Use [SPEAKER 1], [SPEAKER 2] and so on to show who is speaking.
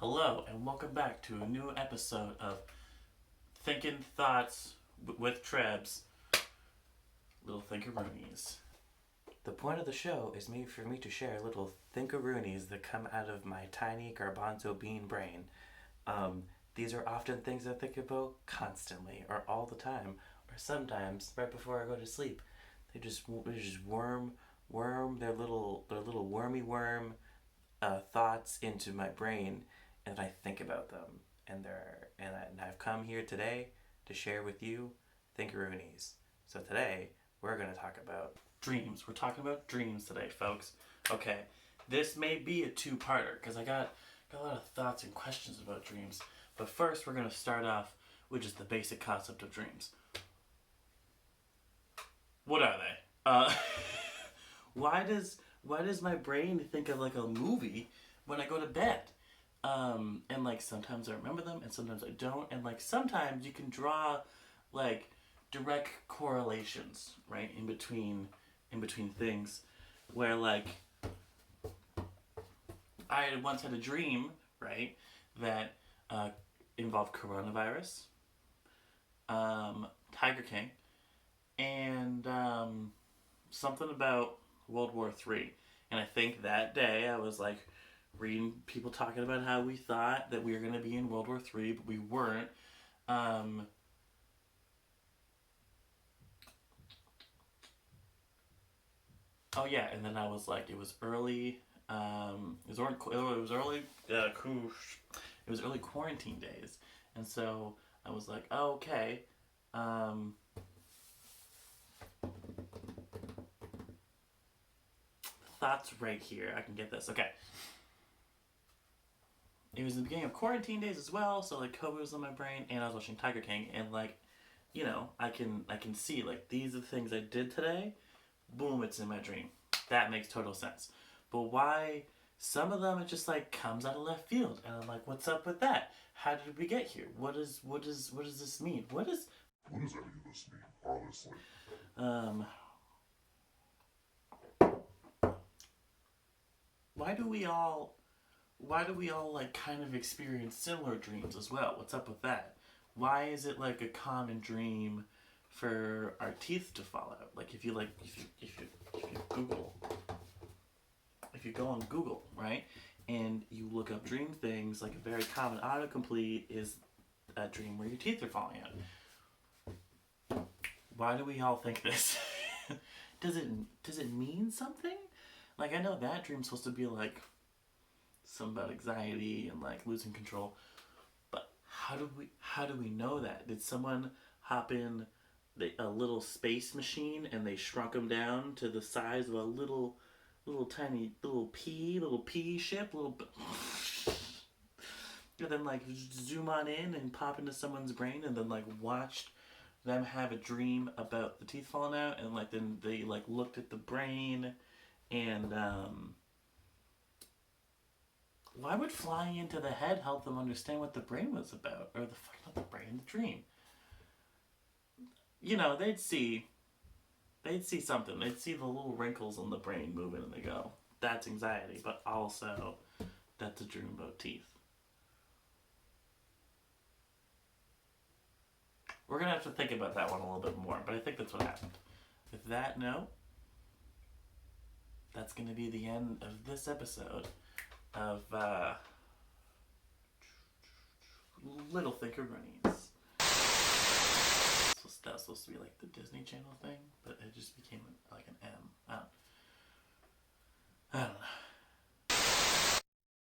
[SPEAKER 1] Hello, and welcome back to a new episode of Thinking Thoughts with Trebs, Lil Thinkeroonies. The point of the show is for me to share little Thinkeroonies that come out of my tiny garbanzo bean brain. These are often things I think about constantly, or all the time, or sometimes right before I go to sleep. They just worm their little wormy worm thoughts into my brain, and I think about them. And I've come here today to share with you Thinkeroonies. So today we're gonna talk about dreams. We're talking about dreams today, folks. Okay, this may be a two-parter because I got a lot of thoughts and questions about dreams. But first, we're gonna start off with just the basic concept of dreams. What are they? Why does my brain think of like a movie when I go to bed? And like sometimes I remember them and sometimes I don't, and like sometimes you can draw like direct correlations, right, in between things, where like I once had a dream, right, that involved coronavirus, Tiger King, and something about World War III. And I think that day I was like reading people talking about how we thought that we were going to be in World War III, but we weren't. Oh yeah, and then I was like, it was early. It was early. It was early quarantine days, and so I was like, oh, okay. Thoughts right here. I can get this. Okay. It was the beginning of quarantine days as well, so like COVID was in my brain, and I was watching Tiger King, and like, I can see like these are the things I did today. Boom, it's in my dream. That makes total sense. But why some of them it just like comes out of left field, and I'm like, what's up with that? How did we get here? What does this mean?
[SPEAKER 2] What does any of this mean, honestly?
[SPEAKER 1] Um why do we all like kind of experience similar dreams as well? What's up with that? Why is it like a common dream for our teeth to fall out? Like if you Google, if you go on Google, right, and you look up dream things, like a very common autocomplete is a dream where your teeth are falling out. Why do we all think this? Does it mean something? Like I know that dream's supposed to be like something about anxiety and like losing control, but how do we know that? Did someone hop in a little space machine and they shrunk them down to the size of a little tiny little pea ship, and then like zoom on in and pop into someone's brain and then like watched them have a dream about the teeth falling out, and like then they like looked at the brain, and why would flying into the head help them understand what the brain was about, or not the brain, the dream? They'd see something. They'd see the little wrinkles in the brain moving, and they go, "That's anxiety," but also that's a dream about teeth. We're gonna have to think about that one a little bit more, but I think that's what happened. With that note, that's gonna be the end of this episode of Little Thinkeroonies. So that was supposed to be like the Disney Channel thing, but it just became a